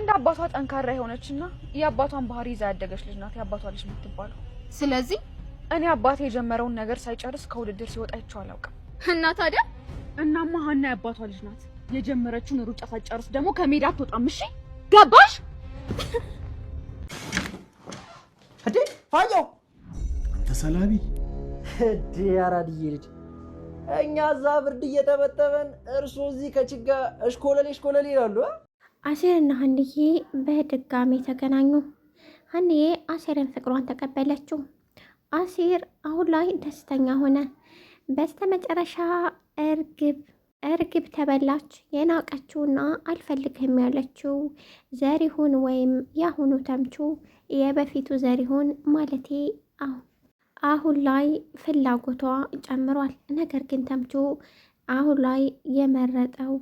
እንደ አባቷ ጠንካራ የሆነችና የአባቷን ባህሪ ይዛ ያደገች ልጅ ናት የአባቷ ልጅ የምትባለው። ስለዚህ እኔ አባቴ የጀመረውን ነገር ሳይጨርስ ከውድድር ሲወጣ አይቼው አላውቅም። እና ታዲያ እናማ ሀና የአባቷ ልጅ ናት። የጀመረችውን ሩጫ ሳትጨርስ ደግሞ ከሜዳ አትወጣም። እሺ ገባሽ? እንዴ ፋየው ተሰላቢ እንዴ አራድዬ ልጅ እኛ እዛ ብርድ እየተበተበን እርሶ እዚህ ከችጋ እሽኮለሌ ይላሉ። አሴርና ሀንዬ በድጋሚ ተገናኙ። ሀንዬ አሴርን ፍቅሯን ተቀበለችው። አሴር አሁን ላይ ደስተኛ ሆነ። በስተመጨረሻ እርግብ ተበላች። የናቀችውና አልፈልግህም ያለችው ዘሪሁን ወይም የአሁኑ ተምቹ የበፊቱ ዘሪሁን ማለቴ አሁን ላይ ፍላጎቷ ጨምሯል። ነገር ግን ተምቹ አሁን ላይ የመረጠው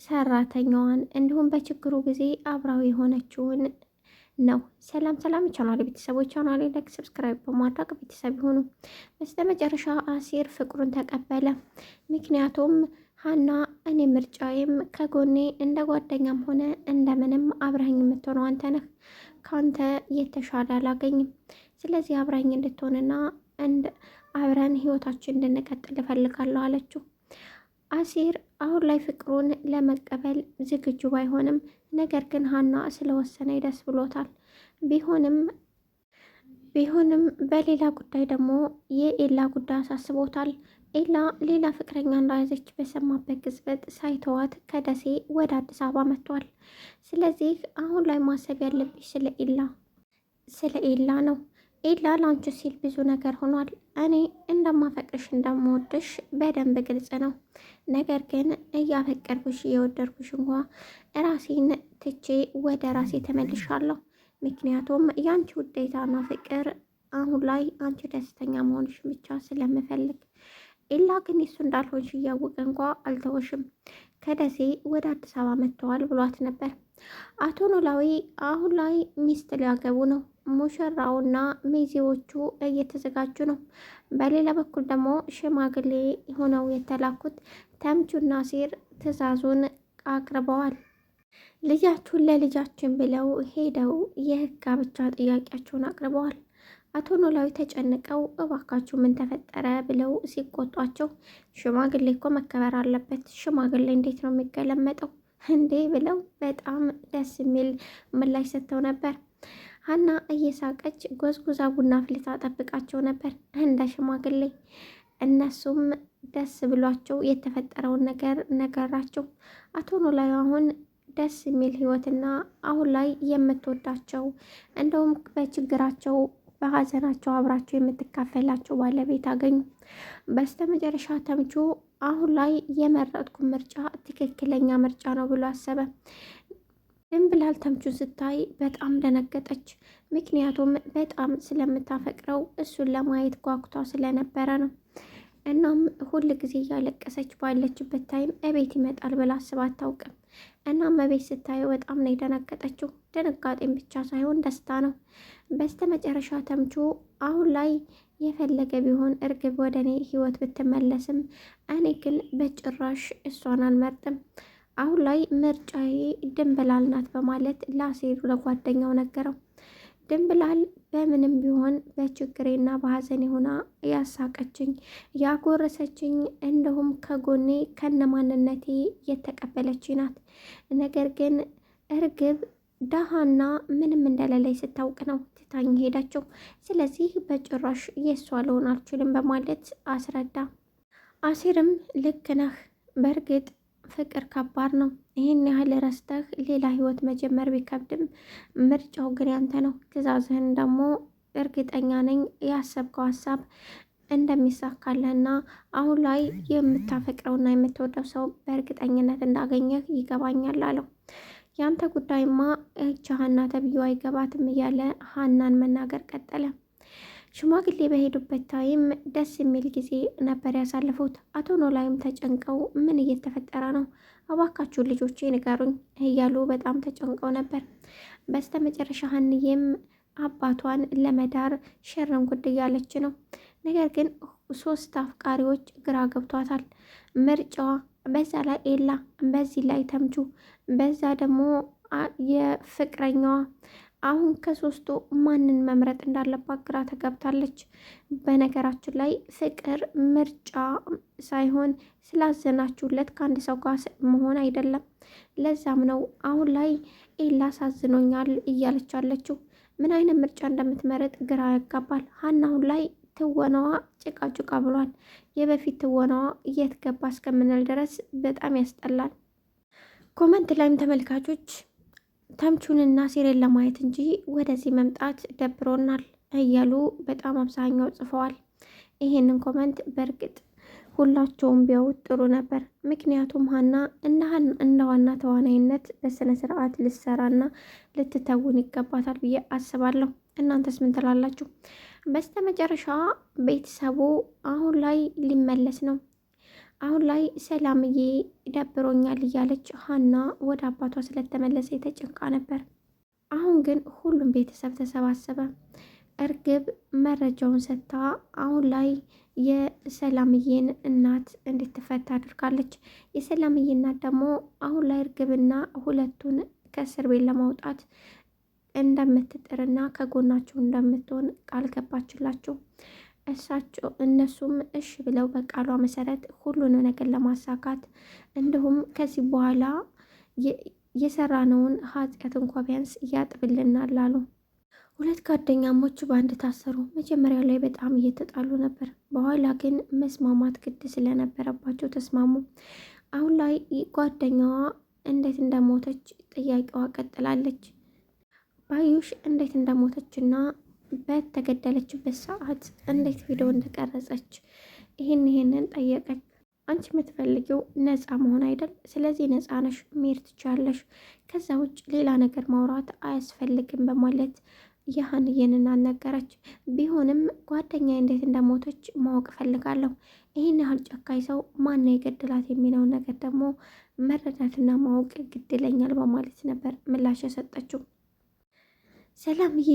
ሰራተኛዋን እንዲሁም በችግሩ ጊዜ አብራው የሆነችውን ነው። ሰላም ቻናል ቤተሰቦች፣ ቻናሌ ላይክ ሰብስክራይብ በማድረግ ቤተሰብ ይሁኑ። በስተመጨረሻ አሴር ፍቅሩን ተቀበለ። ምክንያቱም ሀና እኔ ምርጫዬም ከጎኔ እንደ ጓደኛም ሆነ እንደምንም አብረኸኝ የምትሆነው አንተ ነህ። ካንተ የተሻለ አላገኝም። ስለዚህ አብረኸኝ እንድትሆንና አብረን ህይወታችን እንድንቀጥል እፈልጋለሁ አለችው። አሴር አሁን ላይ ፍቅሩን ለመቀበል ዝግጁ ባይሆንም ነገር ግን ሀና ስለወሰነ ደስ ብሎታል። ቢሆንም በሌላ ጉዳይ ደግሞ የኤላ ጉዳይ አሳስቦታል። ኤላ ሌላ ፍቅረኛ እንደያዘች በሰማበት ቅጽበት ሳይተዋት ከደሴ ወደ አዲስ አበባ መጥቷል። ስለዚህ አሁን ላይ ማሰብ ያለብሽ ስለ ኤላ ነው። ኤላ ላንቺ ሲል ብዙ ነገር ሆኗል። እኔ እንደማፈቅርሽ እንደምወድሽ በደንብ ግልጽ ነው። ነገር ግን እያፈቀርኩሽ እየወደድኩሽ እንኳ ራሴን ትቼ ወደ ራሴ ተመልሻለሁ። ምክንያቱም የአንቺ ውዴታና ፍቅር አሁን ላይ አንቺ ደስተኛ መሆንሽ ብቻ ስለምፈልግ። ኤላ ግን እሱ እንዳልሆንሽ እያወቀ እንኳ አልተወሽም። ከደሴ ወደ አዲስ አበባ መጥተዋል ብሏት ነበር። አቶ ኖላዊ አሁን ላይ ሚስት ሊያገቡ ነው። ሙሽራውና ሚዜዎቹ እየተዘጋጁ ነው። በሌላ በኩል ደግሞ ሽማግሌ ሆነው የተላኩት ተምቹና አሴር ትዕዛዙን አቅርበዋል። ልጃችሁን ለልጃችን ብለው ሄደው የጋብቻ ጥያቄያቸውን አቅርበዋል። አቶ ኖላዊ ተጨንቀው እባካችሁ ምን ተፈጠረ ብለው ሲቆጧቸው፣ ሽማግሌ እኮ መከበር አለበት፣ ሽማግሌ እንዴት ነው የሚገለመጠው እንዴ ብለው በጣም ደስ የሚል ምላሽ ሰጥተው ነበር። ሀና እየሳቀች ጎዝጉዛ ቡና ፍልታ ጠብቃቸው ነበር እንደ ሽማግሌ። እነሱም ደስ ብሏቸው የተፈጠረውን ነገር ነገራቸው። አቶ ኖላዊ አሁን ደስ የሚል ህይወትና አሁን ላይ የምትወዳቸው እንደውም በችግራቸው በሀዘናቸው አብራቸው የምትካፈላቸው ባለቤት አገኙ። በስተመጨረሻ ተምቹ አሁን ላይ የመረጥኩ ምርጫ ትክክለኛ ምርጫ ነው ብሎ አሰበ። ድንብላል ተምቹን ስታይ በጣም ደነገጠች። ምክንያቱም በጣም ስለምታፈቅረው እሱን ለማየት ጓጉቷ ስለነበረ ነው። እናም ሁል ጊዜ እያለቀሰች ባለችበት ታይም እቤት ይመጣል ብላ አስባ አታውቅም። እናም እቤት ስታየው በጣም ነው የደነገጠችው። ድንጋጤም ብቻ ሳይሆን ደስታ ነው። በስተመጨረሻ ተምቹ አሁን ላይ የፈለገ ቢሆን እርግብ ወደ እኔ ህይወት ብትመለስም እኔ ግን በጭራሽ እሷን አልመርጥም። አሁን ላይ ምርጫዬ ድንብላል ናት በማለት ለአሴሩ ለጓደኛው ነገረው። ድንብላል በምንም ቢሆን በችግሬና በሀዘኔ ሆና ያሳቀችኝ፣ ያጎረሰችኝ እንዲሁም ከጎኔ ከነማንነቴ የተቀበለች ናት። ነገር ግን እርግብ ደሃና ምንም እንደሌለኝ ስታውቅ ነው ትታኝ ሄዳቸው። ስለዚህ በጭራሽ የሷ ልሆን አልችልም በማለት አስረዳ። አሴርም ልክ ነህ፣ በእርግጥ ፍቅር ከባድ ነው። ይህን ያህል ረስተህ ሌላ ህይወት መጀመር ቢከብድም ምርጫው ግን ያንተ ነው። ትዕዛዝህን ደግሞ እርግጠኛ ነኝ ያሰብከው ሀሳብ እንደሚሳካልህና አሁን ላይ የምታፈቅረውና የምትወደው ሰው በእርግጠኝነት እንዳገኘህ ይገባኛል አለው። ያንተ ጉዳይማ እጅ ሀና ተብዬው አይገባትም እያለ ሀናን መናገር ቀጠለ። ሽማግሌ በሄዱበት ታይም ደስ የሚል ጊዜ ነበር ያሳለፉት። አቶ ኖላዊም ተጨንቀው ምን እየተፈጠረ ነው? እባካችሁ ልጆቼ ንገሩኝ እያሉ በጣም ተጨንቀው ነበር። በስተመጨረሻ ሀንዬም አባቷን ለመዳር ሸርን ጉድ እያለች ነው። ነገር ግን 3 አፍቃሪዎች ግራ ገብቷታል ምርጫዋ። በዛ ላይ ኤላ፣ በዚህ ላይ ተምቹ፣ በዛ ደግሞ የፍቅረኛዋ። አሁን ከሶስቱ ማንን መምረጥ እንዳለባት ግራ ተገብታለች። በነገራችን ላይ ፍቅር ምርጫ ሳይሆን ስላዘናችሁለት ከአንድ ሰው ጋር መሆን አይደለም። ለዛም ነው አሁን ላይ ኤላ አሳዝኖኛል እያለች አለችው። ምን አይነት ምርጫ እንደምትመረጥ ግራ ያጋባል። ሀና አሁን ላይ ትወናዋ ጭቃ ጭቃ ብሏል። የበፊት ትወናዋ የት ገባ እስከምንል ድረስ በጣም ያስጠላል። ኮመንት ላይም ተመልካቾች ተምቹንና ሲሬን ለማየት እንጂ ወደዚህ መምጣት ደብሮናል እያሉ በጣም አብዛኛው ጽፈዋል። ይሄንን ኮመንት በእርግጥ ሁላቸውም ቢያዩት ጥሩ ነበር። ምክንያቱም ሀና እንደ ዋና ተዋናይነት በስነ ስርዓት ልትሰራና ልትተውን ይገባታል ብዬ አስባለሁ። እናንተስ ምን ትላላችሁ? በስተመጨረሻ ቤተሰቡ አሁን ላይ ሊመለስ ነው። አሁን ላይ ሰላምዬ ደብሮኛል እያለች ሀና ወደ አባቷ ስለተመለሰ የተጨንቃ ነበር። አሁን ግን ሁሉም ቤተሰብ ተሰባሰበ። እርግብ መረጃውን ሰጥታ አሁን ላይ የሰላምዬን እናት እንድትፈታ አድርጋለች። የሰላምዬ እናት ደግሞ አሁን ላይ እርግብና ሁለቱን ከእስር ቤት ለማውጣት እንደምትጥርና ከጎናቸው እንደምትሆን ቃል ገባችላቸው። እነሱም እሺ ብለው በቃሏ መሰረት ሁሉንም ነገር ለማሳካት እንዲሁም ከዚህ በኋላ የሰራነውን ኃጢአት እንኳ ቢያንስ ያጥብልናል አሉ። ሁለት ጓደኛሞች በአንድ ታሰሩ። መጀመሪያ ላይ በጣም እየተጣሉ ነበር። በኋላ ግን መስማማት ግድ ስለነበረባቸው ተስማሙ። አሁን ላይ ጓደኛዋ እንዴት እንደሞተች ጥያቄዋ ቀጥላለች። ባዩሽ እንዴት እንደሞተችና በተገደለችበት ሰዓት እንዴት ቪዲዮ እንደቀረጸች ይህንን ጠየቀች። አንቺ የምትፈልጊው ነፃ መሆን አይደል? ስለዚህ ነፃ ነሽ፣ መሄድ ትችያለሽ። ከዛ ውጭ ሌላ ነገር ማውራት አያስፈልግም በማለት የሀንዬን አናገረች። ቢሆንም ጓደኛዬ እንዴት እንደሞተች ማወቅ እፈልጋለሁ። ይህን ያህል ጨካኝ ሰው ማነው የገደላት የሚለውን ነገር ደግሞ መረዳትና ማወቅ ግድ ይለኛል በማለት ነበር ምላሽ የሰጠችው። ሰላምዬ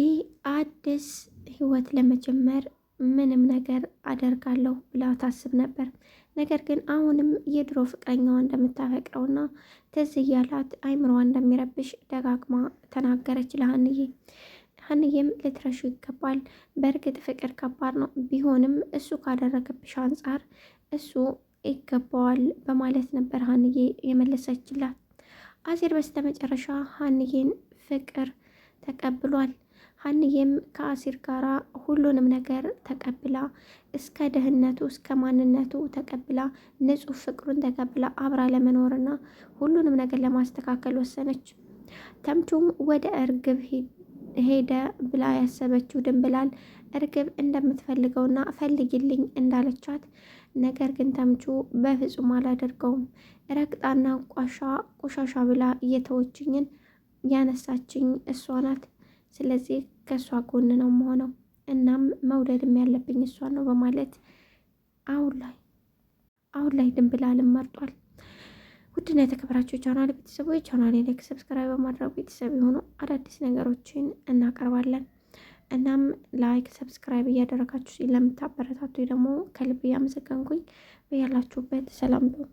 አዲስ ህይወት ለመጀመር ምንም ነገር አደርጋለሁ ብላ ታስብ ነበር። ነገር ግን አሁንም የድሮ ፍቅረኛዋ እንደምታፈቅረውና ትዝ እያላት አይምሮዋ እንደሚረብሽ ደጋግማ ተናገረች ለሀንዬ። ሀንዬም ልትረሹ ይገባል። በእርግጥ ፍቅር ከባድ ነው፣ ቢሆንም እሱ ካደረገብሽ አንጻር እሱ ይገባዋል በማለት ነበር ሀንዬ የመለሰችላት። አሴር በስተመጨረሻ ሀንዬን ፍቅር ተቀብሏል። ሀንዬም ከአሲር ጋራ ሁሉንም ነገር ተቀብላ እስከ ደህንነቱ እስከ ማንነቱ ተቀብላ ንጹሕ ፍቅሩን ተቀብላ አብራ ለመኖርና ሁሉንም ነገር ለማስተካከል ወሰነች። ተምቹም ወደ እርግብ ሄደ ብላ ያሰበችው ድንብላል እርግብ እንደምትፈልገውና ፈልጊልኝ እንዳለቻት፣ ነገር ግን ተምቹ በፍጹም አላደርገውም፣ ረግጣና ቆሻሻ ብላ እየተወችኝን ያነሳችኝ እሷ ናት። ስለዚህ ከእሷ ጎን ነው መሆነው፣ እናም መውደድም ያለብኝ እሷን ነው በማለት አሁን ላይ ድንብላልን መርጧል። ውድና የተከበራችሁ ቻናል ቤተሰቦች ቻናሌ ላይክ፣ ሰብስክራይብ በማድረግ ቤተሰብ የሆኑ አዳዲስ ነገሮችን እናቀርባለን። እናም ላይክ ሰብስክራይብ እያደረጋችሁ ለምታበረታቱ ደግሞ ከልብ እያመሰገንኩኝ በያላችሁበት ሰላም ነው።